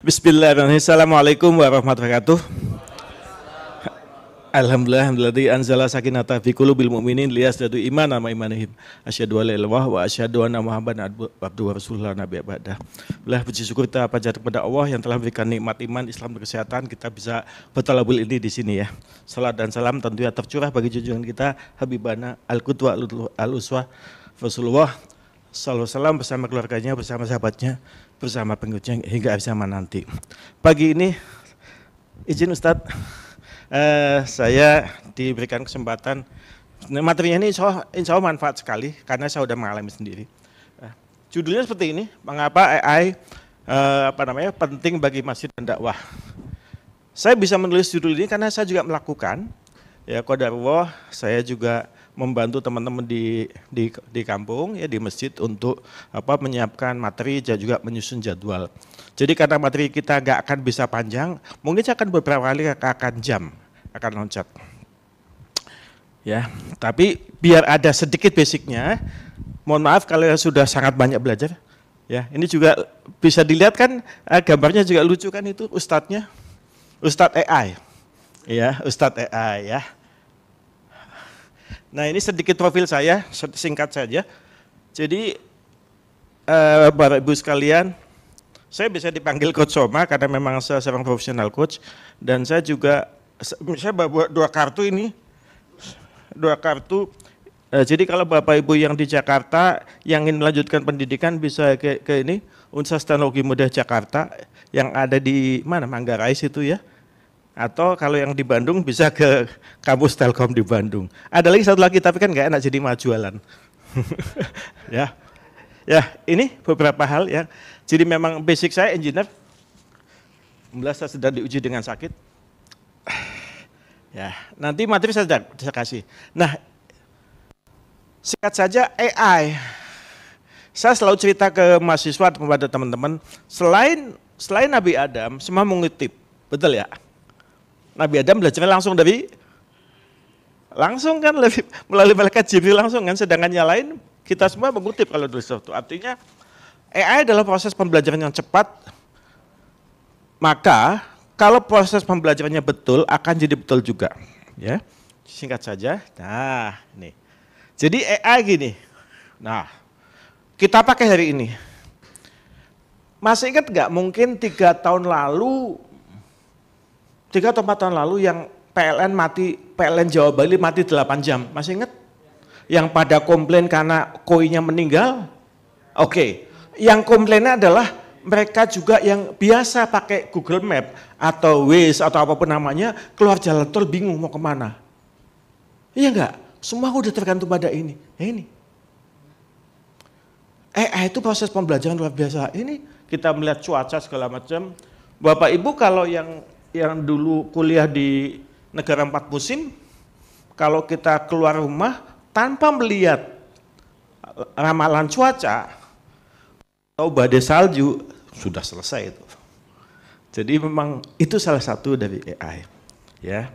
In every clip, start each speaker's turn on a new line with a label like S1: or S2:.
S1: Bismillahirrahmanirrahim. Assalamualaikum warahmatullahi wabarakatuh. Alhamdulillah anzala sakinata fi qulubil mu'minin liyazdadu imanan ma imanihim. Asyhadu an la ilaha illallah wa asyhadu anna Muhammadan abduhu wa rasuluhu nabi ba'da. Alhamdulillah, puji syukur kita panjatkan kepada Allah yang telah memberikan nikmat iman, Islam dan kesehatan. Kita bisa bertalabul ini di sini ya. Salat dan salam tentunya tercurah bagi junjungan kita Habibana Al-Qudwa Al-Uswah Rasulullah sallallahu alaihi wasallam bersama keluarganya, bersama sahabatnya, bersama pengikutnya hingga akhir zaman nanti. Pagi ini izin Ustadz, saya diberikan kesempatan, materinya ini insya Allah manfaat sekali karena saya sudah mengalami sendiri. Judulnya seperti ini, mengapa AI penting bagi masjid dan dakwah. Saya bisa menulis judul ini karena saya juga melakukan, ya qadarullah, saya juga membantu teman-teman di kampung ya, di masjid untuk menyiapkan materi dan juga menyusun jadwal. Jadi karena materi kita nggak akan bisa panjang, mungkin saya akan beberapa kali akan jam, akan loncat. Ya, tapi biar ada sedikit basicnya. Mohon maaf kalau sudah sangat banyak belajar. Ya, ini juga bisa dilihat kan gambarnya juga lucu kan, itu ustadznya, Ustadz AI. Ya, Ustadz AI ya. Nah, ini sedikit profil saya, singkat saja. Jadi Bapak Ibu sekalian, saya bisa dipanggil Coach Soma karena memang saya seorang profesional coach, dan saya juga bawa dua kartu ini, jadi kalau Bapak Ibu yang di Jakarta yang ingin melanjutkan pendidikan bisa ke ini Universitas Teknologi Muda Jakarta yang ada di mana, Manggarai situ ya. Atau kalau yang di Bandung bisa ke kampus Telkom di Bandung. Ada lagi satu lagi tapi kan nggak enak jadi mau jualan. Ya, ini beberapa hal ya. Jadi memang basic saya engineer. Saya sedang diuji dengan sakit. Ya, nanti materi saya kasih. Nah, singkat saja AI. Saya selalu cerita ke mahasiswa kepada teman-teman. Selain Nabi Adam, semua mengutip, betul ya? Nabi Adam belajarnya langsung kan melalui malaikat Jibril langsung kan, sedangkan yang lain kita semua mengutip kalau tulis sesuatu. Artinya AI adalah proses pembelajaran yang cepat, maka kalau proses pembelajarannya betul akan jadi betul juga. Ya, singkat saja. Nah, ini. Jadi AI gini. Nah, kita pakai hari ini. Masih ingat nggak mungkin 3 atau 4 tahun lalu yang PLN Jawa Bali mati 8 jam, masih ingat? Yang pada komplain karena koinya meninggal? Oke, yang komplainnya adalah mereka juga yang biasa pakai Google Map atau Waze atau apapun namanya, keluar jalan tol bingung mau kemana. Iya enggak? Semua udah tergantung pada ini. Ini. Itu proses pembelajaran luar biasa. Ini kita melihat cuaca segala macam. Bapak Ibu kalau yang dulu kuliah di negara 4 musim, kalau kita keluar rumah tanpa melihat ramalan cuaca atau badai salju, sudah selesai itu. Jadi memang itu salah satu dari AI. Ya.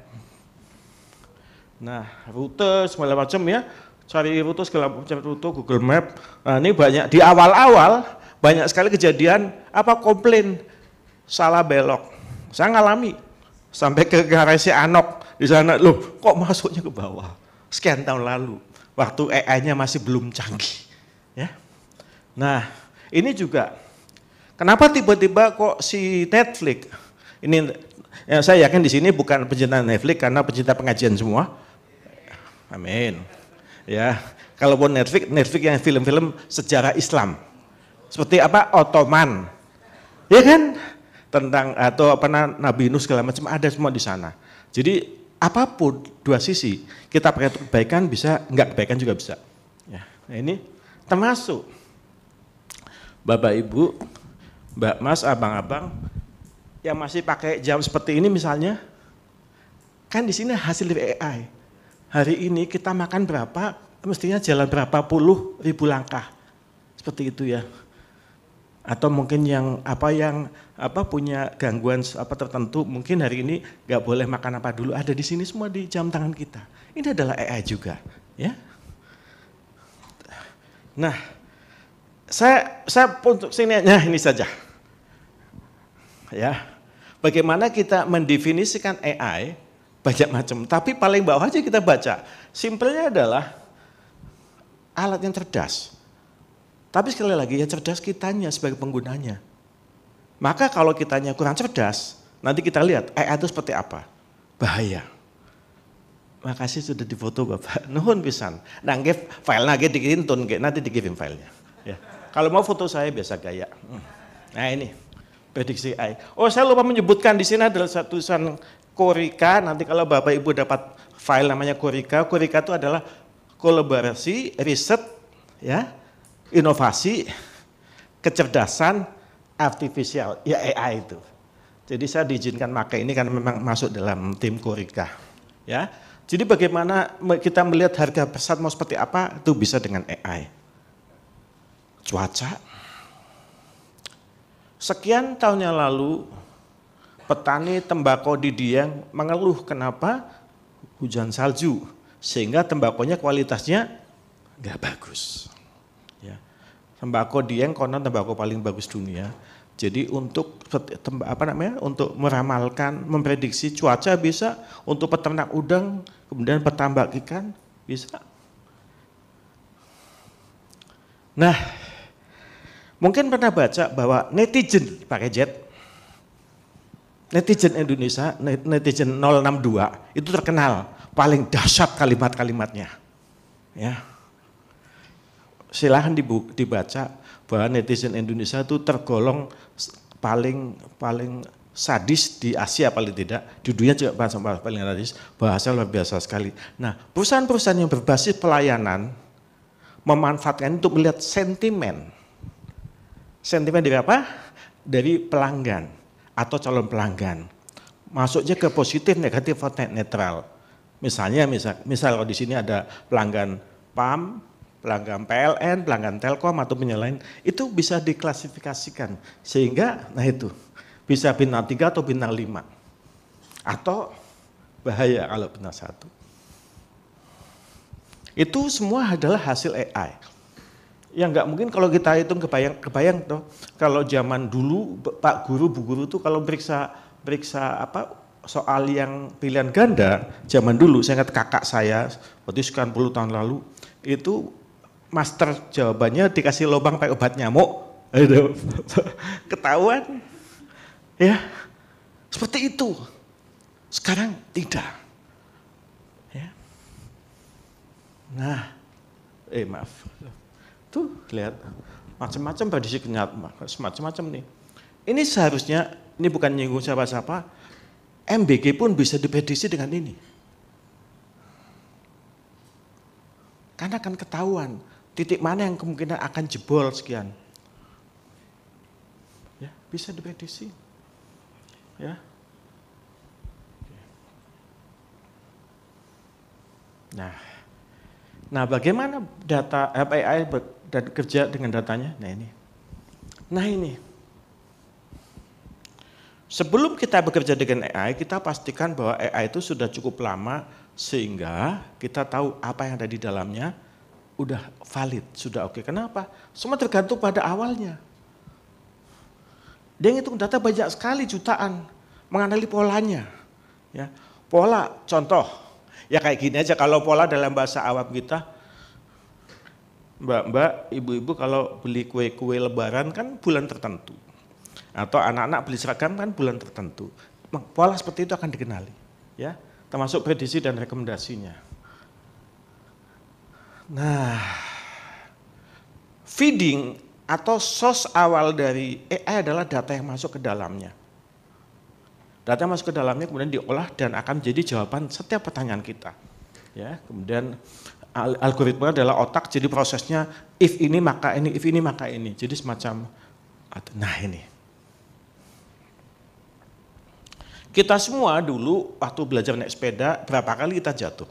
S1: Nah, rute segala macam ya, cari rute segala macam rute Google Map. Nah, ini banyak di awal-awal banyak sekali kejadian komplain salah belok. Saya ngalami sampai ke garasi Anok di sana, loh kok masuknya ke bawah. Sekian tahun lalu, waktu AI-nya masih belum canggih. Ya. Nah, ini juga kenapa tiba-tiba kok si Netflix ini, ya saya yakin di sini bukan pencinta Netflix karena pencinta pengajian semua. Amin. Ya, kalaupun Netflix yang film-film sejarah Islam, seperti Ottoman, ya kan? Tentang atau Nabi Nuh segala macam ada semua di sana. Jadi apapun dua sisi, kita pakai kebaikan bisa, enggak kebaikan juga bisa. Ya, nah ini termasuk Bapak Ibu, Mbak Mas, abang-abang yang masih pakai jam seperti ini misalnya, kan di sini hasil dari AI. Hari ini kita makan berapa, mestinya jalan berapa puluh ribu langkah, seperti itu ya. Atau mungkin yang punya gangguan tertentu, mungkin hari ini nggak boleh makan apa dulu, ada di sini semua di jam tangan kita. Ini adalah AI juga, ya. Nah, saya untuk sini ini saja. Ya, bagaimana kita mendefinisikan AI banyak macam, tapi paling bawah aja kita baca. Simpelnya adalah alat yang cerdas. Tapi sekali lagi yang cerdas kitanya sebagai penggunanya. Maka kalau kitanya kurang cerdas, nanti kita lihat AI itu seperti apa. Bahaya. Makasih sudah difoto Bapak. Nuhun pisan. Nah, file lagi dikirim nanti dikirim filenya. Ya. Kalau mau foto saya biasa gaya. Nah ini prediksi AI. Oh saya lupa menyebutkan di sini adalah satu tulisan Korika. Nanti kalau Bapak Ibu dapat file namanya Korika. Korika itu adalah kolaborasi, riset, ya, inovasi, kecerdasan artifisial, ya AI itu. Jadi saya diizinkan pakai ini karena memang masuk dalam tim Korika. Ya. Jadi bagaimana kita melihat harga pesat mau seperti apa, itu bisa dengan AI. Cuaca. Sekian tahun yang lalu, petani tembakau di Dieng mengeluh kenapa hujan salju, sehingga tembakonya kualitasnya nggak bagus. Ya. Tembakau Dieng konon tembakau paling bagus dunia. Jadi untuk untuk meramalkan, memprediksi cuaca bisa, untuk peternak udang, kemudian petambak ikan bisa. Nah, mungkin pernah baca bahwa netizen pakai jet, netizen Indonesia, netizen 062 itu terkenal paling dahsyat kalimat-kalimatnya. Ya, silahkan dibaca bahwa netizen Indonesia itu tergolong paling sadis di Asia paling tidak, di dunia juga paling sadis, bahasa luar biasa sekali. Nah, perusahaan-perusahaan yang berbasis pelayanan memanfaatkan untuk melihat sentimen. Sentimen dari apa? Dari pelanggan atau calon pelanggan. Masuknya ke positif, negatif, atau netral. Misalnya, misal kalau di sini ada pelanggan PAM, pelanggan PLN, pelanggan Telkom atau penyelain, itu bisa diklasifikasikan. Sehingga, nah itu, bisa bintang 3 atau bintang 5. Atau bahaya kalau bintang 1. Itu semua adalah hasil AI. Ya nggak mungkin kalau kita hitung kebayang tuh, kalau zaman dulu Pak Guru, Bu Guru tuh kalau periksa apa soal yang pilihan ganda, zaman dulu saya ingat kakak saya, waktu sekian puluh tahun lalu, itu master jawabannya dikasih lubang pakai obat nyamuk, ketahuan, ya seperti itu. Sekarang tidak. Ya. Nah, maaf, tuh lihat macam-macam prediksi kenyataan, semacam-macam nih. Ini seharusnya, ini bukan nyinggung siapa-siapa, MBG pun bisa diprediksi dengan ini. Karena akan ketahuan titik mana yang kemungkinan akan jebol sekian. Ya, bisa diprediksi. Ya. Nah, bagaimana data AI dan kerja dengan datanya? Nah ini. Sebelum kita bekerja dengan AI, kita pastikan bahwa AI itu sudah cukup lama sehingga kita tahu apa yang ada di dalamnya udah valid, sudah oke. Kenapa? Semua tergantung pada awalnya. Dia ngitung data banyak sekali, jutaan, menganalisis polanya. Ya, pola, contoh, ya kayak gini aja, kalau pola dalam bahasa awam kita, mbak-mbak, ibu-ibu kalau beli kue-kue lebaran kan bulan tertentu. Atau anak-anak beli seragam kan bulan tertentu. Pola seperti itu akan dikenali. Ya, termasuk prediksi dan rekomendasinya. Nah, feeding atau source awal dari AI adalah data yang masuk ke dalamnya. Data yang masuk ke dalamnya kemudian diolah dan akan menjadi jawaban setiap pertanyaan kita. Ya, kemudian algoritma adalah otak, jadi prosesnya if ini maka ini, if ini maka ini. Jadi semacam, nah ini. Kita semua dulu waktu belajar naik sepeda berapa kali kita jatuh?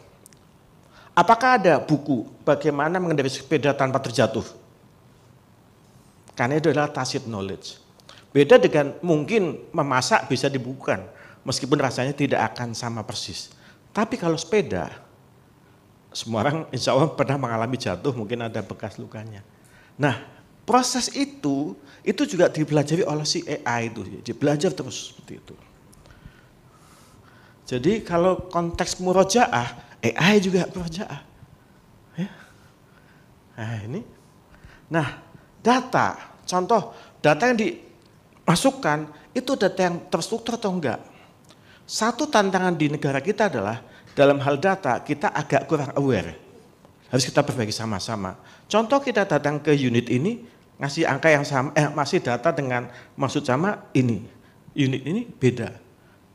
S1: Apakah ada buku bagaimana mengendarai sepeda tanpa terjatuh? Karena itu adalah tacit knowledge. Beda dengan mungkin memasak bisa dibukukan, meskipun rasanya tidak akan sama persis. Tapi kalau sepeda, semua orang insya Allah pernah mengalami jatuh, mungkin ada bekas lukanya. Nah, Proses itu juga dipelajari oleh si AI itu, dia belajar terus seperti itu. Jadi kalau konteks murojaah, AI juga murojaah. Ya. Nah ini, data, contoh data yang dimasukkan itu data yang terstruktur atau enggak. Satu tantangan di negara kita adalah dalam hal data kita agak kurang aware. Harus kita perbaiki sama-sama. Contoh kita datang ke unit ini, ngasih angka yang sama, masih data dengan maksud sama ini. Unit ini beda.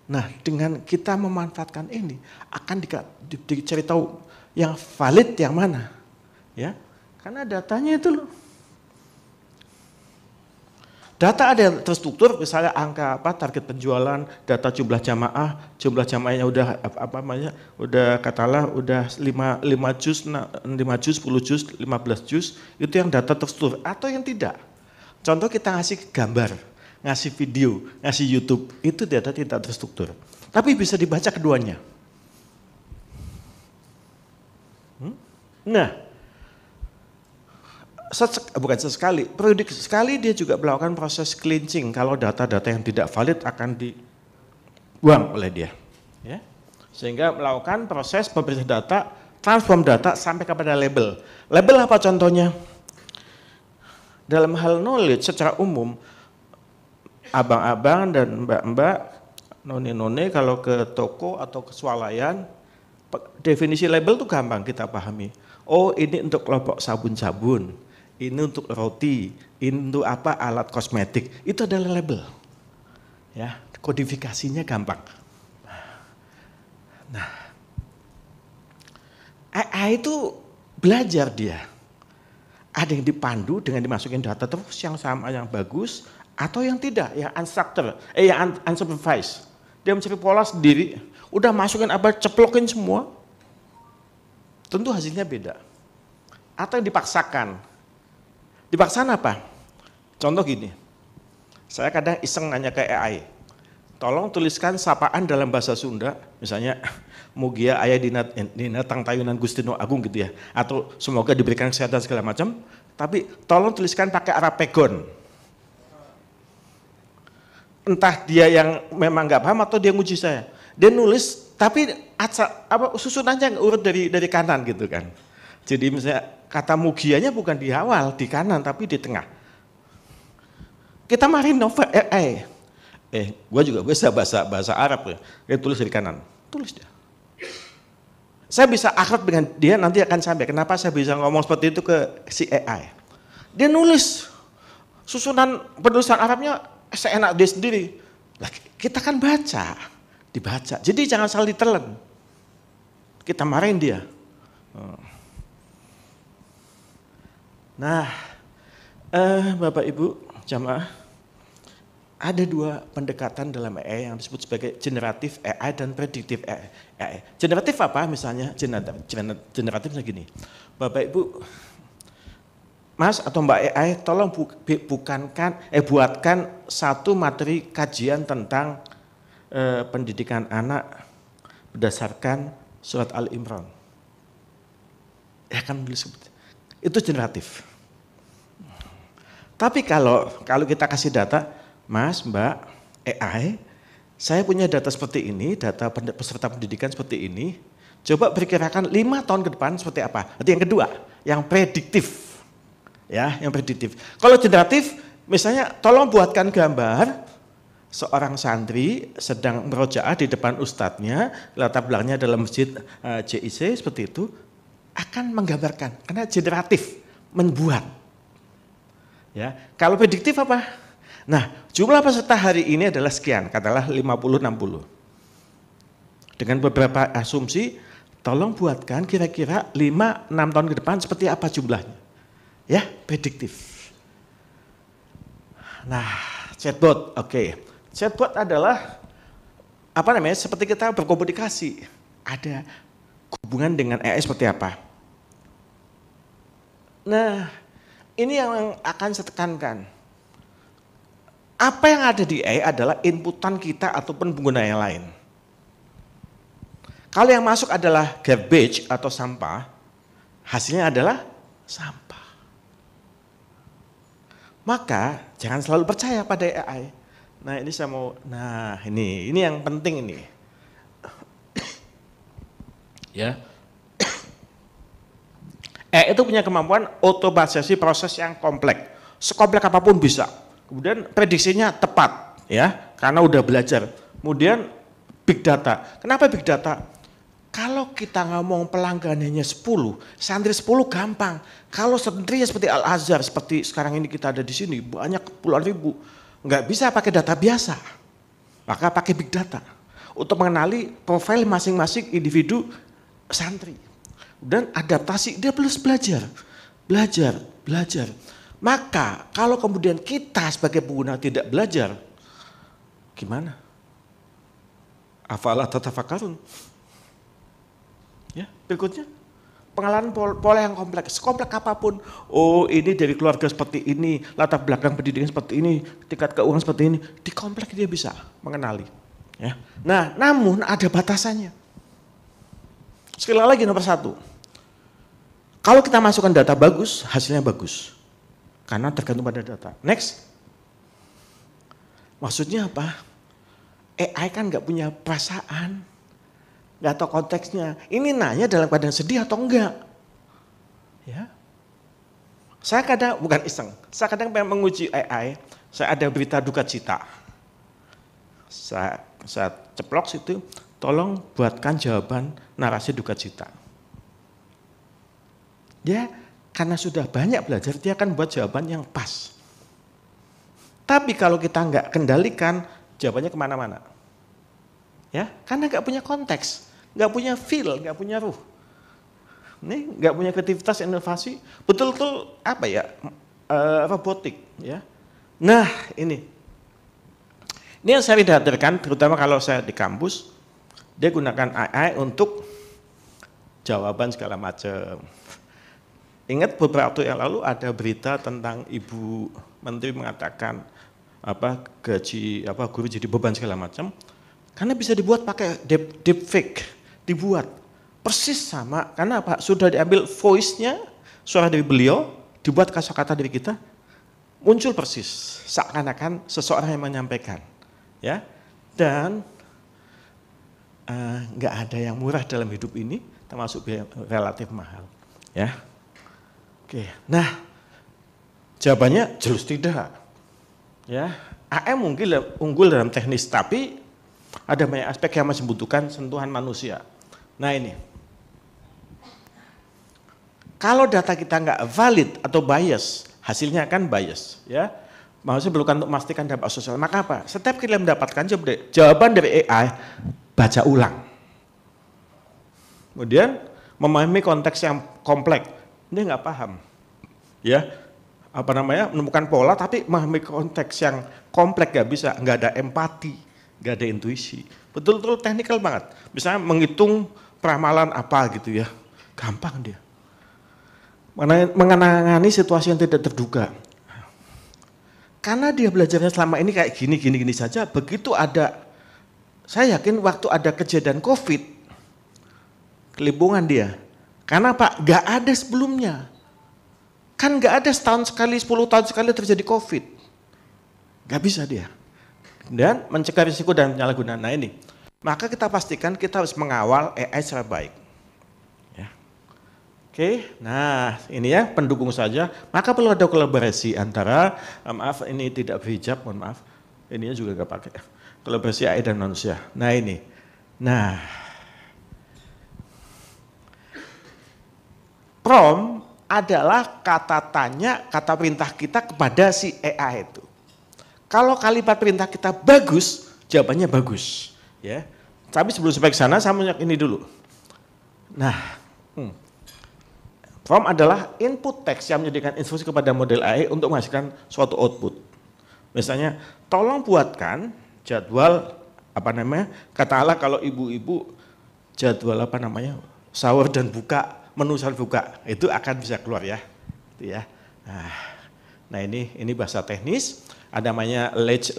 S1: Nah dengan kita memanfaatkan ini, akan dicari tahu yang valid yang mana. Ya, karena datanya itu loh. Data ada yang terstruktur, misalnya angka target penjualan, data jumlah jamaahnya udah katalah udah 5 juz, 10 juz, 15 juz, itu yang data terstruktur atau yang tidak. Contoh kita ngasih gambar, ngasih video, ngasih YouTube, itu data tidak terstruktur. Tapi bisa dibaca keduanya. Nah, bukan sesekali, periodik sekali dia juga melakukan proses cleansing kalau data-data yang tidak valid akan dibuang oleh dia. Ya. Sehingga melakukan proses pemeriksaan data, transform data sampai kepada label. Label apa contohnya? Dalam hal knowledge secara umum, abang-abang dan mbak-mbak, none-none kalau ke toko atau ke swalayan, definisi label itu gampang kita pahami. Oh ini untuk kelompok sabun-sabun. Ini untuk roti, ini untuk apa alat kosmetik, itu adalah label. Ya, kodifikasinya gampang. Nah, AI itu belajar dia. Ada yang dipandu dengan dimasukin data terus yang sama, yang bagus, atau yang tidak, yang unstructured, yang unsupervised. Dia mencari pola sendiri, udah masukin apa, ceplokin semua. Tentu hasilnya beda. Atau yang dipaksakan. Dipaksakan apa? Contoh gini, saya kadang iseng nanya ke AI, tolong tuliskan sapaan dalam bahasa Sunda, misalnya mugia ayah dina tang tayunan Gustino Agung gitu ya, atau semoga diberikan kesehatan segala macam, tapi tolong tuliskan pakai Arapegon. Entah dia yang memang nggak paham atau dia nguji saya, dia nulis tapi susunannya urut dari kanan gitu kan. Jadi misalnya kata mugianya bukan di awal, di kanan, tapi di tengah. Kita marin novel, gue juga bisa bahasa Arab ya, dia tulis di kanan, tulis dia. Saya bisa akrab dengan dia, nanti akan sampai, kenapa saya bisa ngomong seperti itu ke si AI. Dia nulis, susunan penulisan Arabnya seenak dia sendiri. Nah, kita kan dibaca, jadi jangan salah ditelan. Kita marahin dia. Nah, Bapak Ibu jamaah, ada dua pendekatan dalam AI yang disebut sebagai generatif AI dan prediktif AI. Generatif apa misalnya? Generatif gini, Bapak Ibu, Mas atau Mbak AI, tolong buatkan satu materi kajian tentang pendidikan anak berdasarkan surat Al-Imran. Ya kan itu generatif. Tapi kalau kita kasih data, Mas, Mbak, AI, saya punya data seperti ini, data peserta pendidikan seperti ini, coba perkirakan 5 tahun ke depan seperti apa. Nanti yang kedua, yang prediktif. Ya, yang prediktif. Kalau generatif, misalnya tolong buatkan gambar seorang santri sedang merojaah di depan ustadznya, latar belakangnya dalam masjid JIC seperti itu, akan menggambarkan, karena generatif, membuat. Ya, kalau prediktif apa? Nah, jumlah peserta hari ini adalah sekian, katakanlah 50-60. Dengan beberapa asumsi, tolong buatkan kira-kira 5-6 tahun ke depan seperti apa jumlahnya. Ya, prediktif. Nah, chatbot, oke. Chatbot adalah seperti kita berkomunikasi. Ada hubungan dengan AI seperti apa? Nah, ini yang akan saya tekankan. Apa yang ada di AI adalah inputan kita ataupun pengguna yang lain. Kalau yang masuk adalah garbage atau sampah, hasilnya adalah sampah. Maka jangan selalu percaya pada AI. Nah ini saya mau, nah ini yang penting ini. Ya. AI itu punya kemampuan otomatisasi proses yang kompleks. Sekompleks apapun bisa. Kemudian prediksinya tepat, ya, karena udah belajar. Kemudian big data. Kenapa big data? Kalau kita ngomong pelangganannya 10, santri 10 gampang. Kalau santri seperti Al-Azhar, seperti sekarang ini kita ada di sini, banyak puluhan ribu. Nggak bisa pakai data biasa. Maka pakai big data. Untuk mengenali profil masing-masing individu santri. Dan adaptasi, dia plus belajar. Maka kalau kemudian kita sebagai pengguna tidak belajar, gimana? Afala tatafakkarun. Ya, berikutnya pengalaman pola yang kompleks apapun. Oh, ini dari keluarga seperti ini, latar belakang pendidikan seperti ini, tingkat keuangan seperti ini, di kompleks dia bisa mengenali. Ya. Nah, namun ada batasannya. Sekali lagi nomor 1, kalau kita masukkan data bagus, hasilnya bagus, karena tergantung pada data. Next, maksudnya apa? AI kan nggak punya perasaan. Nggak tahu konteksnya. Ini nanya dalam keadaan sedih atau enggak? Ya. Saya kadang, bukan iseng, saya kadang pengen menguji AI, saya ada berita duka cita. Saya ceplok situ, tolong buatkan jawaban narasi duka cita. Dia karena sudah banyak belajar, dia akan buat jawaban yang pas. Tapi kalau kita nggak kendalikan, jawabannya kemana-mana. Ya, karena nggak punya konteks, nggak punya feel, nggak punya ruh. Ini nggak punya kreativitas, inovasi, betul-betul apa ya, robotik. Ya. Nah ini yang saya khawatirkan, terutama kalau saya di kampus, dia gunakan AI untuk jawaban segala macam. Ingat beberapa waktu yang lalu ada berita tentang Ibu Menteri mengatakan gaji guru jadi beban segala macam. Karena bisa dibuat pakai deepfake, dibuat persis sama, karena apa? Sudah diambil voice-nya, suara dari beliau, dibuat kata-kata dari kita, muncul persis, seakan-akan seseorang yang menyampaikan, ya. Dan nggak ada yang murah dalam hidup ini, termasuk biaya relatif mahal, ya. Oke, nah jawabannya jelas tidak, ya. AM unggul dalam teknis, tapi ada banyak aspek yang masih membutuhkan sentuhan manusia. Nah ini, kalau data kita nggak valid atau bias, hasilnya akan bias, ya. Maksudnya perlukan untuk memastikan dampak sosial. Maka apa? Setiap kita mendapatkan jawaban dari AI, baca ulang. Kemudian memahami konteks yang kompleks. Dia nggak paham, ya. Menemukan pola, tapi memahami konteks yang kompleks nggak bisa, nggak ada empati. Gak ada intuisi, betul-betul teknikal banget. Misalnya menghitung peramalan apa gitu ya, gampang dia. Mengenangani situasi yang tidak terduga. Karena dia belajarnya selama ini kayak gini saja, begitu ada, saya yakin waktu ada kejadian COVID, kelimpungan dia. Karena Pak, gak ada sebelumnya. Kan gak ada setahun sekali, 10 tahun sekali terjadi COVID. Gak bisa dia. Dan mencegah risiko dan penyalahgunaan. Nah ini, maka kita pastikan kita harus mengawal AI secara baik. Ya. Oke, nah ini ya pendukung saja. Maka perlu ada kolaborasi antara, maaf ini tidak berhijab, mohon maaf. Ininya juga nggak pakai. Kolaborasi AI dan manusia. Nah ini, nah prompt adalah kata tanya, kata perintah kita kepada si AI itu. Kalau kalimat perintah kita bagus, jawabannya bagus, ya. Tapi sebelum sampai ke sana, saya mau ini dulu. Nah, prompt adalah input teks yang menyediakan instruksi kepada model AI untuk menghasilkan suatu output. Misalnya, tolong buatkan jadwal katakanlah kalau ibu-ibu jadwal sahur dan buka, menu sahur buka, itu akan bisa keluar ya, itu ya. Nah ini bahasa teknis. Ada namanya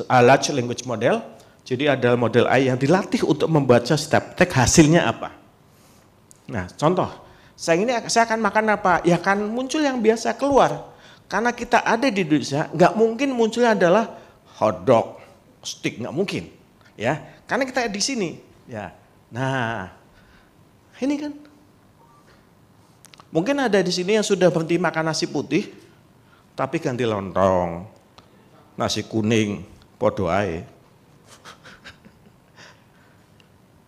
S1: large language model. Jadi ada model AI yang dilatih untuk membaca setiap teks hasilnya apa. Nah contoh, saya akan makan apa? Ya akan muncul yang biasa keluar. Karena kita ada di Indonesia, nggak mungkin munculnya adalah hotdog, stick, nggak mungkin, ya. Karena kita di sini, ya. Nah, ini kan, mungkin ada di sini yang sudah berhenti makan nasi putih, tapi ganti lontong, nasi kuning, podo ae.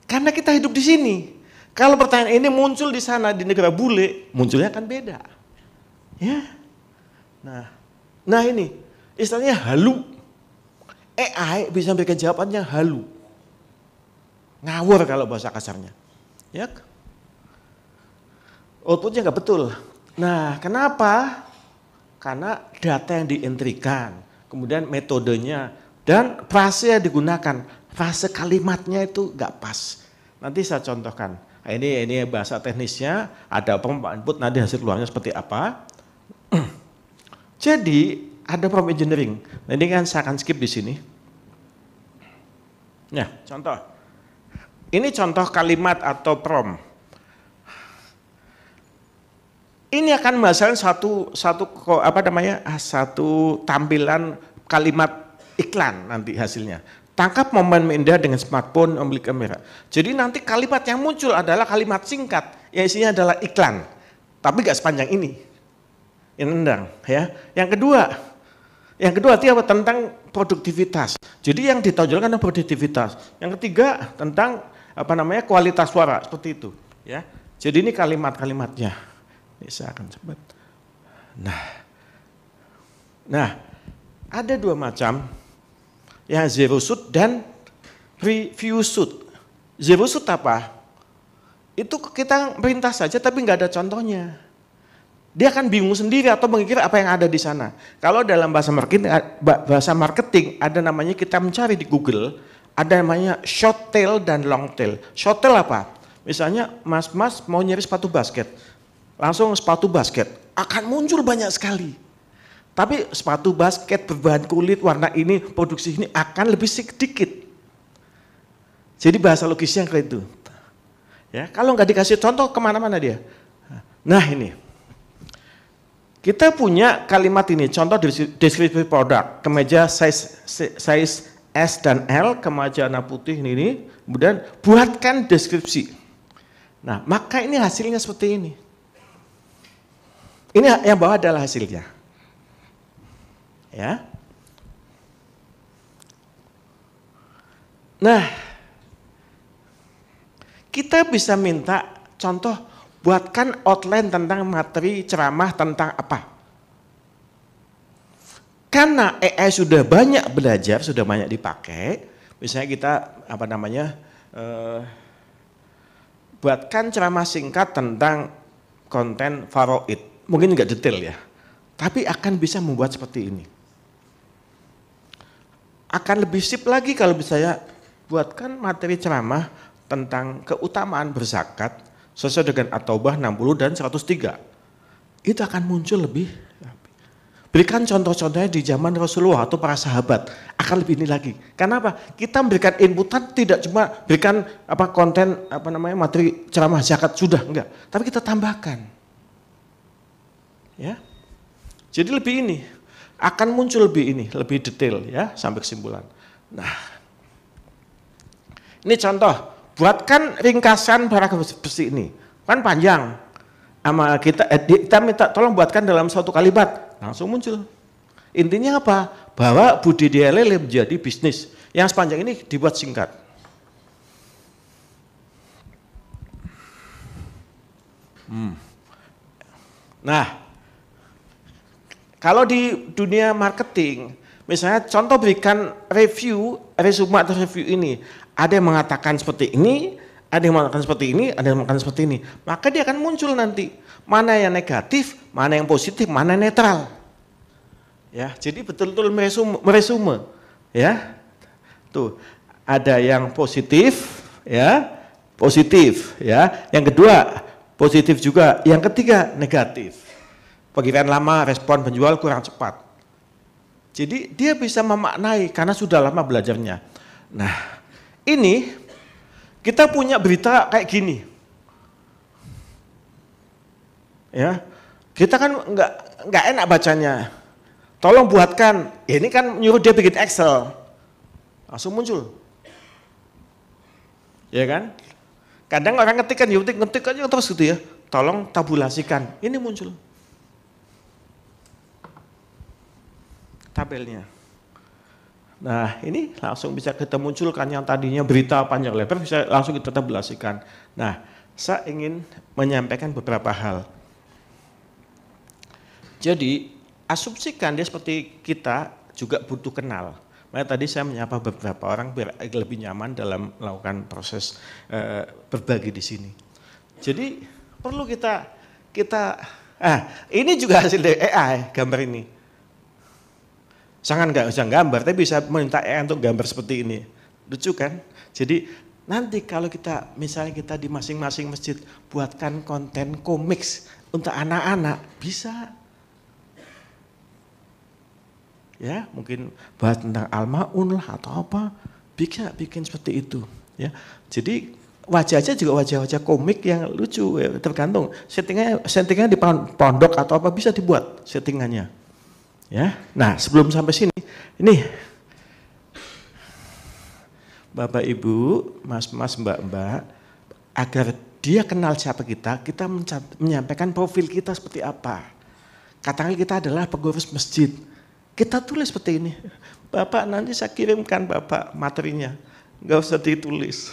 S1: Karena kita hidup di sini. Kalau pertanyaan ini muncul di sana di negara bule, munculnya akan beda, ya. Nah ini istilahnya halu. AI bisa memberikan jawabannya halu. Ngawur kalau bahasa kasarnya. Ya. Outputnya nggak betul. Nah kenapa? Karena data yang dientrikan, kemudian metodenya dan frase yang digunakan, frase kalimatnya itu nggak pas. Nanti saya contohkan. Nah, ini bahasa teknisnya, ada prompt input, nanti hasil keluarnya seperti apa. Jadi ada prompt engineering. Nah, ini kan saya akan skip di sini. Nah, contoh. Ini contoh kalimat atau prompt. Ini akan menghasilkan satu tampilan kalimat iklan nanti hasilnya. Tangkap momen indah dengan smartphone memiliki kamera. Jadi nanti kalimat yang muncul adalah kalimat singkat, yang isinya adalah iklan. Tapi gak sepanjang ini. Yang nendang, ya. Yang kedua itu apa? Tentang produktivitas. Jadi yang ditonjolkan adalah produktivitas. Yang ketiga tentang kualitas suara seperti itu, ya. Jadi ini kalimat-kalimatnya. Ini saya akan sebut. Nah, ada dua macam, ya, zero shoot dan review shoot. Zero shoot apa? Itu kita perintah saja tapi nggak ada contohnya. Dia akan bingung sendiri atau mengikir apa yang ada di sana. Kalau dalam bahasa marketing ada namanya, kita mencari di Google, ada namanya short tail dan long tail. Short tail apa? Misalnya mas mau nyari sepatu basket, langsung sepatu basket, akan muncul banyak sekali. Tapi sepatu basket berbahan kulit warna ini, produksi ini akan lebih sedikit. Jadi bahasa logisnya kayak itu. Ya, kalau nggak dikasih contoh kemana-mana dia. Nah ini. Kita punya kalimat ini, contoh deskripsi produk, kemeja size S dan L, kemeja warna putih ini, kemudian buatkan deskripsi. Nah, maka ini hasilnya seperti ini. Ini yang bawah adalah hasilnya. Ya. Nah, kita bisa minta contoh, buatkan outline tentang materi ceramah tentang apa. Karena AI sudah banyak belajar, sudah banyak dipakai, misalnya kita buatkan ceramah singkat tentang konten faraid. Mungkin nggak detail ya, tapi akan bisa membuat seperti ini. Akan lebih sip lagi kalau saya buatkan materi ceramah tentang keutamaan berzakat sesuai dengan At-Taubah 60 dan 103. Itu akan muncul lebih. Berikan contoh-contohnya di zaman Rasulullah atau para sahabat, akan lebih ini lagi. Karena apa? Kita memberikan inputan tidak cuma berikan konten materi ceramah zakat sudah, enggak. Tapi kita tambahkan. Ya. Jadi lebih ini akan muncul lebih detail ya sampai kesimpulan. Nah. Ini contoh. Buatkan ringkasan paragraf besi ini, kan panjang. Sama kita minta tolong buatkan dalam satu kalimat, langsung muncul. Intinya apa? Bahwa budidaya lele menjadi bisnis. Yang sepanjang ini dibuat singkat. Nah, kalau di dunia marketing, misalnya contoh berikan resume atau review ini. Ada yang mengatakan seperti ini, ada yang mengatakan seperti ini, ada yang mengatakan seperti ini. Maka dia akan muncul nanti. Mana yang negatif, mana yang positif, mana yang netral. Ya, jadi betul-betul meresume. Ya, tuh ada yang positif, ya, Yang kedua positif juga. Yang ketiga negatif. Pengiriman lama, respon penjual kurang cepat. Jadi dia bisa memaknai karena sudah lama belajarnya. Nah. Ini kita punya berita kayak gini, ya Kita kan nggak enak bacanya. Tolong buatkan. Ya ini kan nyuruh dia bikin Excel. Langsung muncul. Ya kan? Kadang orang ngetik kan, ngetik aja terus gitu ya. Tolong tabulasikan. Ini muncul. Tabelnya. Nah ini langsung bisa kita munculkan yang tadinya berita panjang lebar bisa langsung kita tabulasikan. Nah saya ingin menyampaikan beberapa hal. Jadi asumsikan dia seperti kita juga butuh kenal. Makanya tadi saya menyapa beberapa orang biar lebih nyaman dalam melakukan proses berbagi di sini. Jadi perlu kita ini juga hasil dari AI gambar ini. Jangan nggak usah gambar, tapi bisa minta AI untuk gambar seperti ini. Lucu kan? Jadi nanti kalau kita misalnya kita di masing-masing masjid buatkan konten komiks untuk anak-anak bisa. Ya, mungkin bahas tentang Al-Maun lah atau apa, bisa bikin seperti itu. Ya, jadi wajahnya juga wajah-wajah komik yang lucu, ya, tergantung settingnya di pondok atau apa bisa dibuat settingannya. Ya, nah sebelum sampai sini, ini Bapak Ibu, Mas-mas, Mbak-mbak, agar dia kenal siapa kita menyampaikan profil kita seperti apa. Katakan kita adalah pengurus masjid. Kita tulis seperti ini, Bapak nanti saya kirimkan Bapak materinya, nggak usah ditulis.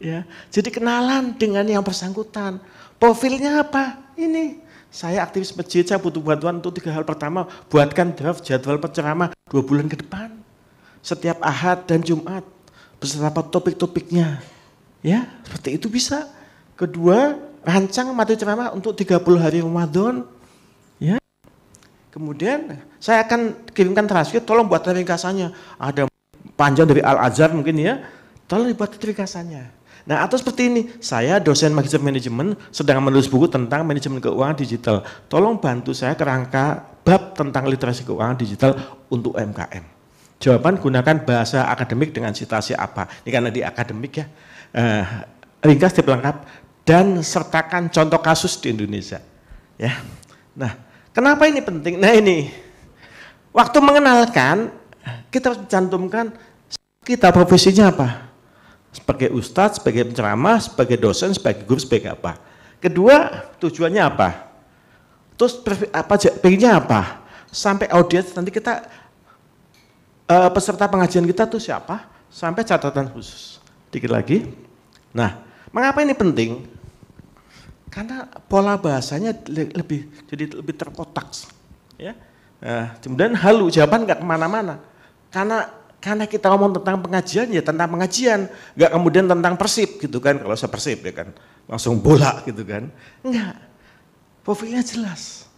S1: Ya, jadi kenalan dengan yang bersangkutan. Profilnya apa? Ini, saya aktivis masjid, saya butuh bantuan untuk 3 hal. Pertama, buatkan draft jadwal penceramah 2 bulan ke depan. Setiap Ahad dan Jumat, beserta topik-topiknya. Ya, seperti itu bisa. Kedua, rancang materi ceramah untuk 30 hari Ramadan. Ya. Kemudian saya akan kirimkan transkrip, tolong buat ringkasannya. Ada panjang dari Al-Azhar mungkin ya, tolong dibuat ringkasannya. Nah atau seperti ini, saya dosen magister manajemen sedang menulis buku tentang manajemen keuangan digital. Tolong bantu saya kerangka bab tentang literasi keuangan digital untuk UMKM. Jawaban gunakan bahasa akademik dengan citasi apa. Ini karena di akademik ya, ringkas pelengkap dan sertakan contoh kasus di Indonesia. Ya, nah kenapa ini penting? Nah ini, waktu mengenalkan kita harus mencantumkan kita profesinya apa. Sebagai ustadz, sebagai penceramah, sebagai dosen, sebagai guru, sebagai apa. Kedua, tujuannya apa? Terus pengennya apa? Sampai audiens nanti kita, peserta pengajian kita tuh siapa? Sampai catatan khusus. Dikit lagi. Nah, mengapa ini penting? Karena pola bahasanya jadi lebih terkotak. Ya. Nah, kemudian halu, jawaban nggak kemana-mana. Karena kita ngomong tentang pengajian ya tentang pengajian, nggak kemudian tentang Persib gitu kan, kalau saya Persib ya kan, langsung bola gitu kan, enggak, profilnya jelas,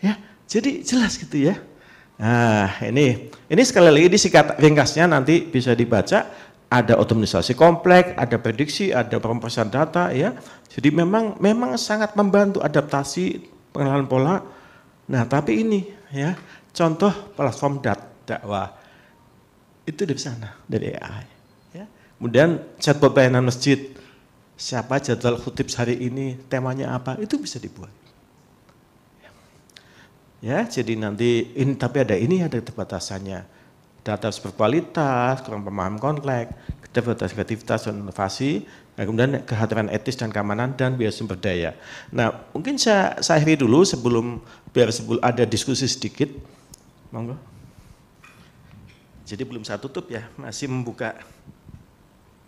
S1: ya, jadi jelas gitu ya. Nah ini sekali lagi di sikat ringkasnya nanti bisa dibaca, ada otomatisasi kompleks, ada prediksi, ada pemrosesan data ya, jadi memang sangat membantu adaptasi pengenalan pola. Nah tapi ini ya contoh platform dakwah. Itu dari sana, dari AI. Ya. Kemudian chatbot pelayanan masjid, siapa jadwal khutib hari ini, temanya apa, itu bisa dibuat. Ya, jadi nanti ini tapi ada keterbatasannya. Data harus berkualitas, kurang pemahaman kompleks, keterbatasan kreativitas dan inovasi, nah, kemudian kehadiran etis dan keamanan dan biaya sumber daya. Nah, mungkin saya akhiri dulu sebelum ada diskusi sedikit. Monggo. Jadi belum saya tutup ya, masih membuka.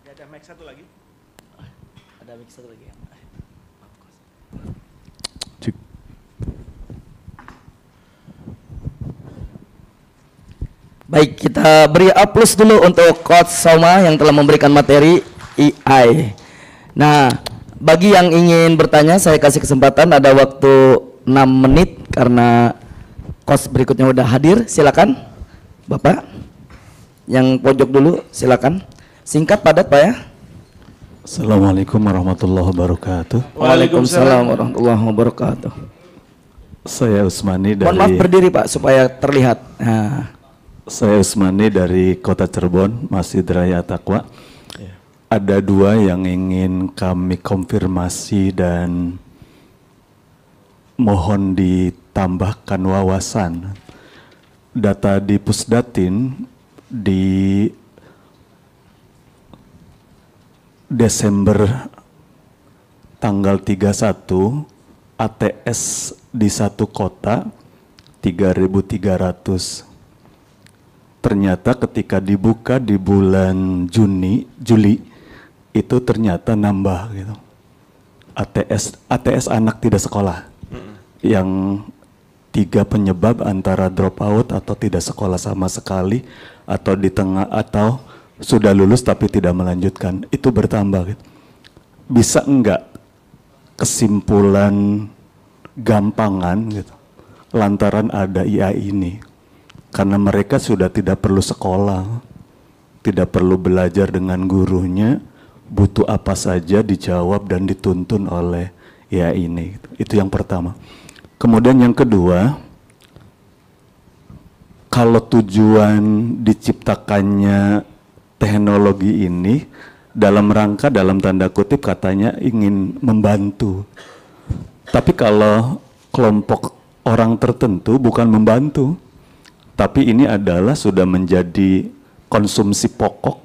S1: Ya, ada mic satu lagi.
S2: Ada mic satu lagi. Baik, kita beri aplaus dulu untuk Coach Soma yang telah memberikan materi AI. Nah, bagi yang ingin bertanya saya kasih kesempatan, ada waktu 6 menit karena coach berikutnya udah hadir. Silakan Bapak. Yang pojok dulu, silakan. Singkat padat Pak ya.
S3: Assalamualaikum warahmatullahi wabarakatuh.
S2: Waalaikumsalam warahmatullahi wabarakatuh.
S3: Saya Usmani dari.
S2: Mohon maaf berdiri Pak supaya terlihat. Nah.
S3: Saya Usmani dari Kota Cirebon, Masjid Raya Taqwa. Ada 2 yang ingin kami konfirmasi dan mohon ditambahkan wawasan. Data di Pusdatin di Desember tanggal 31 ATS di satu kota 3.300. Ternyata ketika dibuka di bulan Juli itu ternyata nambah gitu. ATS anak tidak sekolah. Yang 3 penyebab antara drop out atau tidak sekolah sama sekali atau di tengah atau sudah lulus tapi tidak melanjutkan, itu bertambah gitu. Bisa enggak kesimpulan gampangan gitu lantaran ada IA ini, karena mereka sudah tidak perlu sekolah, tidak perlu belajar dengan gurunya, butuh apa saja dijawab dan dituntun oleh IA ini. Itu yang pertama. Kemudian yang kedua, kalau tujuan diciptakannya teknologi ini dalam rangka, dalam tanda kutip katanya ingin membantu. Tapi kalau kelompok orang tertentu bukan membantu, tapi ini adalah sudah menjadi konsumsi pokok,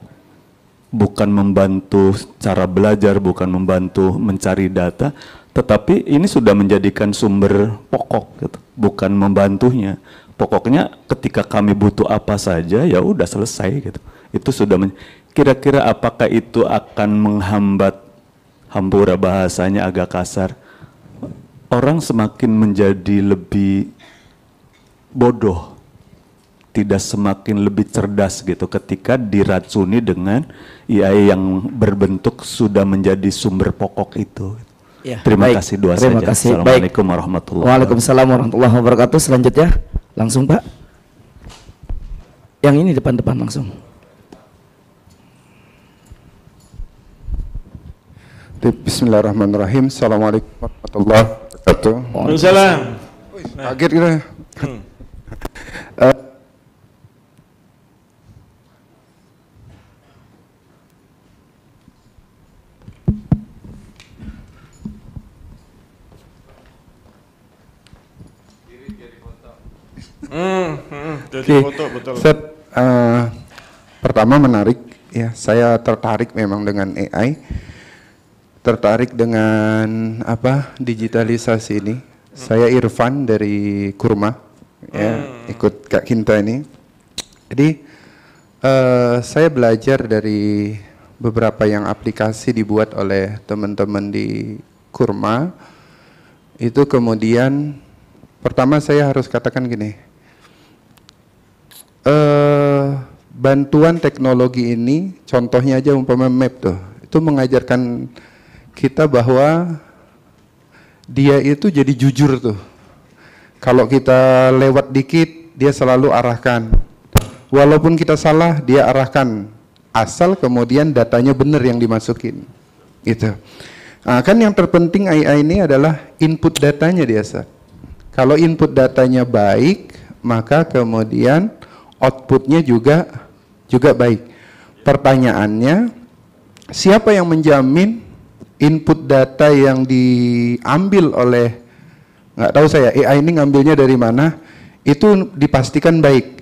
S3: bukan membantu cara belajar, bukan membantu mencari data, tetapi ini sudah menjadikan sumber pokok gitu, bukan membantunya. Pokoknya ketika kami butuh apa saja ya udah selesai gitu. Itu sudah kira-kira apakah itu akan menghambat, hampura bahasanya agak kasar, orang semakin menjadi lebih bodoh, tidak semakin lebih cerdas gitu ketika diracuni dengan AI yang berbentuk sudah menjadi sumber pokok itu.
S2: Ya,
S3: terima
S2: baik.
S3: kasih, dua
S2: Terima
S3: saja.
S2: kasih.
S3: Assalamualaikum warahmatullahi wabarakatuh.
S2: Waalaikumsalam warahmatullahi wabarakatuh. Selanjutnya langsung Pak. Yang ini depan-depan langsung.
S4: Bismillahirrahmanirrahim. Assalamualaikum warahmatullahi wabarakatuh.
S1: Waalaikumsalam.
S4: Kaget gitu ya.
S1: Jadi foto betul.
S4: Set, pertama menarik ya, saya tertarik memang dengan AI, tertarik dengan apa digitalisasi ini. Saya Irfan dari Kurma, ya ikut Kak Kinta ini. Jadi saya belajar dari beberapa yang aplikasi dibuat oleh teman-teman di Kurma. Itu kemudian pertama saya harus katakan gini. Bantuan teknologi ini, contohnya aja umpama map tuh, itu mengajarkan kita bahwa dia itu jadi jujur tuh. Kalau kita lewat dikit, dia selalu arahkan. Walaupun kita salah, dia arahkan. Asal kemudian datanya benar yang dimasukin. Gitu. Nah, kan yang terpenting AI ini adalah input datanya dia. Kalau input datanya baik, maka kemudian outputnya juga baik. Pertanyaannya, siapa yang menjamin input data yang diambil oleh, nggak tahu saya, AI ini ngambilnya dari mana, itu dipastikan baik.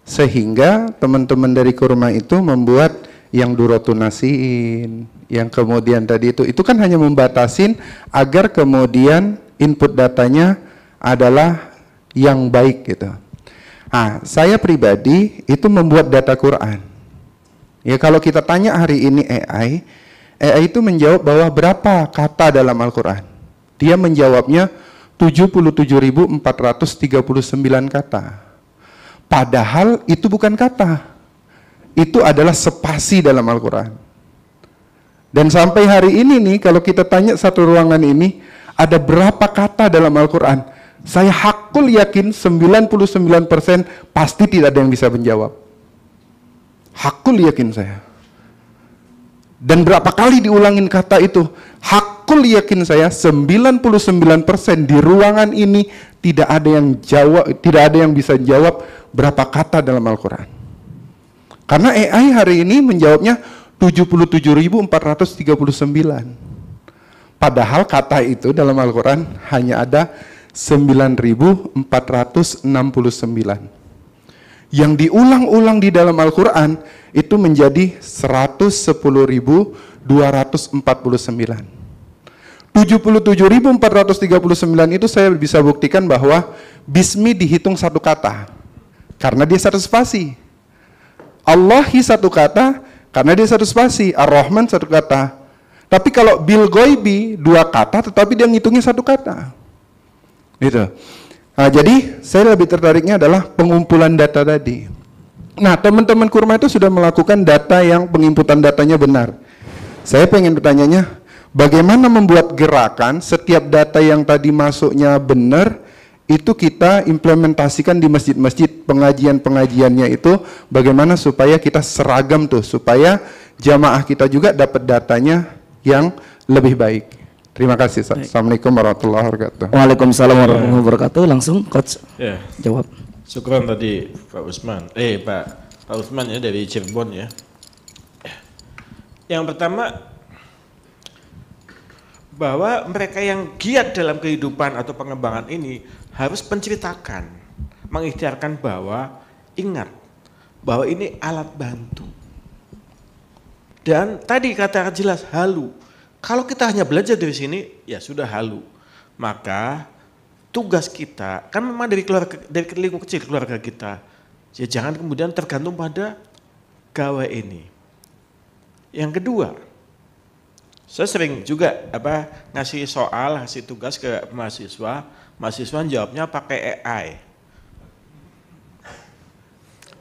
S4: Sehingga teman-teman dari Kurma itu membuat yang durotunasiin, yang kemudian tadi itu kan hanya membatasin agar kemudian input datanya adalah yang baik gitu. Nah, saya pribadi itu membuat data Quran. Ya kalau kita tanya hari ini AI itu menjawab bahwa berapa kata dalam Al-Quran. Dia menjawabnya 77.439 kata. Padahal itu bukan kata. Itu adalah spasi dalam Al-Quran. Dan sampai hari ini nih, kalau kita tanya satu ruangan ini, ada berapa kata dalam Al-Quran? Saya hakul yakin 99% pasti tidak ada yang bisa menjawab. Hakul yakin saya. Dan berapa kali diulangin kata itu? Hakul yakin saya 99% di ruangan ini tidak ada yang jawab, tidak ada yang bisa jawab berapa kata dalam Al-Quran. Karena AI hari ini menjawabnya 77.439. Padahal kata itu dalam Al-Quran hanya ada 9.469. Yang diulang-ulang di dalam Al-Quran itu menjadi 110.249. 77.439 itu saya bisa buktikan bahwa Bismi dihitung satu kata karena dia satu spasi. Allahi satu kata karena dia satu spasi. Ar-Rahman satu kata. Tapi kalau bil goibi dua kata, tetapi dia ngitungnya satu kata. Gitu. Nah, jadi saya lebih tertariknya adalah pengumpulan data tadi. Nah, teman-teman Kurma itu sudah melakukan data yang penginputan datanya benar. Saya pengen bertanyanya, bagaimana membuat gerakan setiap data yang tadi masuknya benar, itu kita implementasikan di masjid-masjid, pengajian-pengajiannya itu bagaimana supaya kita seragam tuh, supaya jamaah kita juga dapat datanya yang lebih baik. Terima kasih. Assalamualaikum warahmatullahi wabarakatuh.
S2: Waalaikumsalam warahmatullahi wabarakatuh. Langsung Coach jawab.
S1: Syukran tadi Pak Usman. Pak Usman ya dari Cirebon ya. Yang pertama, bahwa mereka yang giat dalam kehidupan atau pengembangan ini harus menceritakan, mengikhtiarkan bahwa ingat bahwa ini alat bantu. Dan tadi katakan jelas halu. Kalau kita hanya belajar dari sini, ya sudah halu. Maka tugas kita kan memang dari lingkup kecil keluarga kita. Ya jangan kemudian tergantung pada gawe ini. Yang kedua, saya sering juga ngasih soal, ngasih tugas ke mahasiswa jawabnya pakai AI.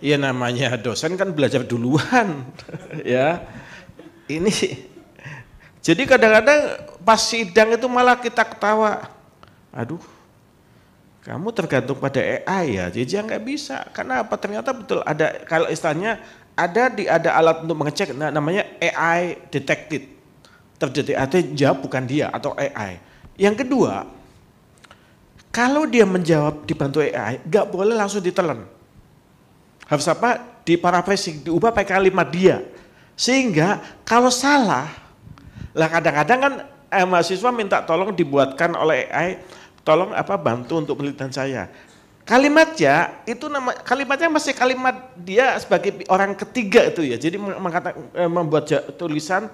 S1: Ya namanya dosen kan belajar duluan, ya. Ini jadi kadang-kadang pas sidang itu malah kita ketawa. Aduh, kamu tergantung pada AI ya, jadi nggak bisa. Karena apa? Ternyata betul ada, kalau istilahnya ada alat untuk mengecek, namanya AI detected. Terdeteksi jawab bukan dia atau AI. Yang kedua, kalau dia menjawab dibantu AI, nggak boleh langsung ditelan. Harus diparaphrasing, diubah pakai kalimat dia. Sehingga kalau salah, lah kadang-kadang kan mahasiswa minta tolong dibuatkan oleh AI, tolong bantu untuk penelitian saya. Kalimatnya itu kalimatnya masih kalimat dia sebagai orang ketiga itu ya. Jadi membuat tulisan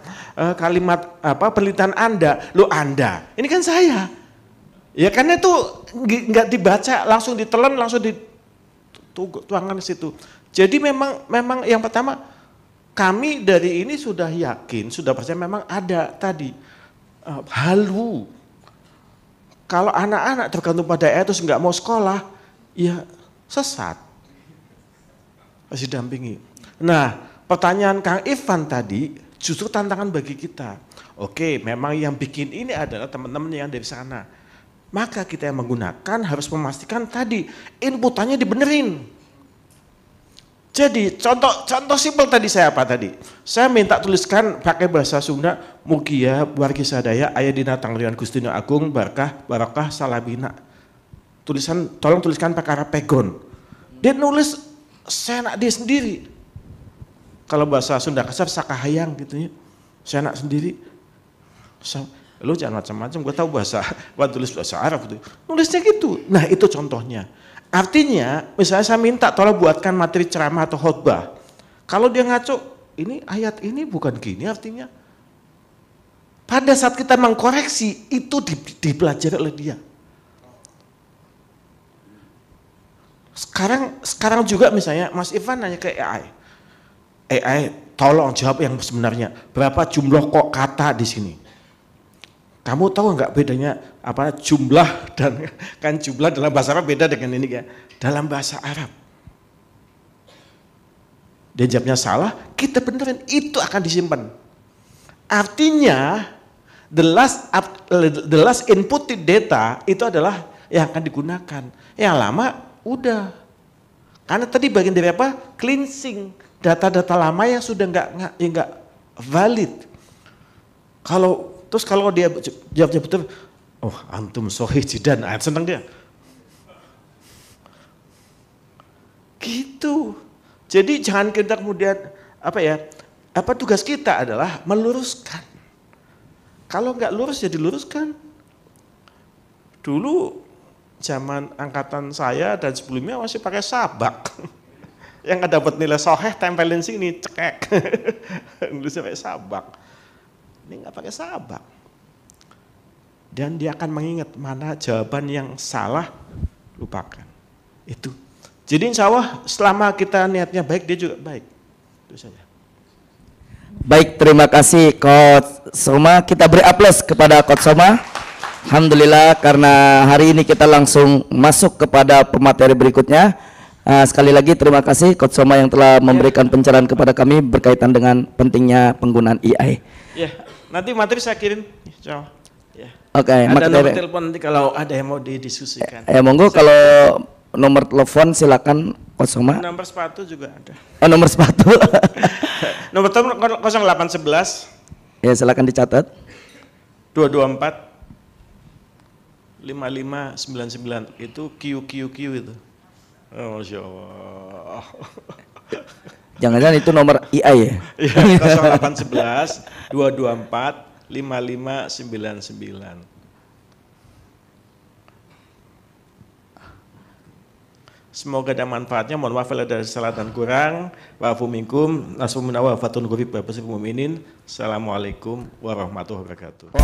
S1: kalimat penelitian Anda, lo Anda. Ini kan saya. Ya karena itu nggak dibaca, langsung ditelan, langsung dituangkan ke situ. Jadi memang yang pertama kami dari ini sudah yakin, sudah percaya memang ada tadi halu. Kalau anak-anak tergantung pada AI terus nggak mau sekolah, ya sesat. Masih dampingi. Nah, pertanyaan Kang Ivan tadi justru tantangan bagi kita. Oke, memang yang bikin ini adalah teman-teman yang dari sana. Maka kita yang menggunakan harus memastikan tadi inputannya dibenerin. Jadi contoh simpel tadi saya tadi? Saya minta tuliskan pakai bahasa Sunda, Mugia wargi sadaya aya dina tanglian Gustina Agung barakah salabina. Tolong tuliskan pakai pegon. Dia nulis senak dia sendiri. Kalau bahasa Sunda kasar sakahayang gitu ya. Senak sendiri. Lu jangan macam-macam, gue tahu tulis bahasa Arab gitu. Nulisnya gitu. Nah, itu contohnya. Artinya, misalnya saya minta tolong buatkan materi ceramah atau khotbah. Kalau dia ngaco, ini ayat ini bukan gini artinya. Pada saat kita mengkoreksi, itu dipelajari oleh dia. Sekarang juga misalnya Mas Ivan nanya ke AI. AI, tolong jawab yang sebenarnya. Berapa jumlah kata di sini? Kamu tahu nggak bedanya jumlah dan kan jumlah dalam bahasa Arab beda dengan ini ya. Dalam bahasa Arab. Dia jawabnya salah, kita benerin, itu akan disimpan. Artinya the last inputted data itu adalah yang akan digunakan. Yang lama udah. Karena tadi bagian dari cleansing data-data lama yang sudah nggak valid. Terus kalau dia jawab betul, oh antum sohih jidan, senang dia. Gitu. Jadi jangan kita kemudian tugas kita adalah meluruskan. Kalau nggak lurus ya diluruskan. Dulu zaman angkatan saya dan sebelumnya masih pakai sabak. Yang nggak dapat nilai soheh tempelin sini, cekek. Nulisnya pakai sabak. Ini nggak pakai sabak. Dan dia akan mengingat mana jawaban yang salah, lupakan. Itu. Jadi insya Allah selama kita niatnya baik, dia juga baik. Itu saja.
S2: Baik, terima kasih Coach Soma. Kita beri aplaus kepada Coach Soma. Alhamdulillah, karena hari ini kita langsung masuk kepada pemateri berikutnya. Sekali lagi terima kasih Coach Soma yang telah memberikan pencerahan kepada kami berkaitan dengan pentingnya penggunaan AI.
S1: Ya, nanti materi saya kirim. Insya Allah. Ya.
S2: Oke,
S1: Ada nomor
S2: materi.
S1: telepon nanti kalau ada yang mau didiskusikan.
S2: Monggo kalau nomor telepon silakan Coach Soma.
S1: Nomor sepatu juga ada.
S2: Oh, nomor sepatu.
S1: Nomor telepon 0811
S2: Ya, silakan dicatat.
S1: 224 5599 itu QQQ itu. Oh, Masya Allah.
S2: Jangan-jangan itu nomor AI ya?
S1: Iya, 0811 224 5599. Semoga ada manfaatnya. Mohon maaf kalau ada salah dan kurang. Wa'afu minkum. Nasrun wa fatun qurib wa basirul mu'minin. Assalamualaikum warahmatullahi wabarakatuh.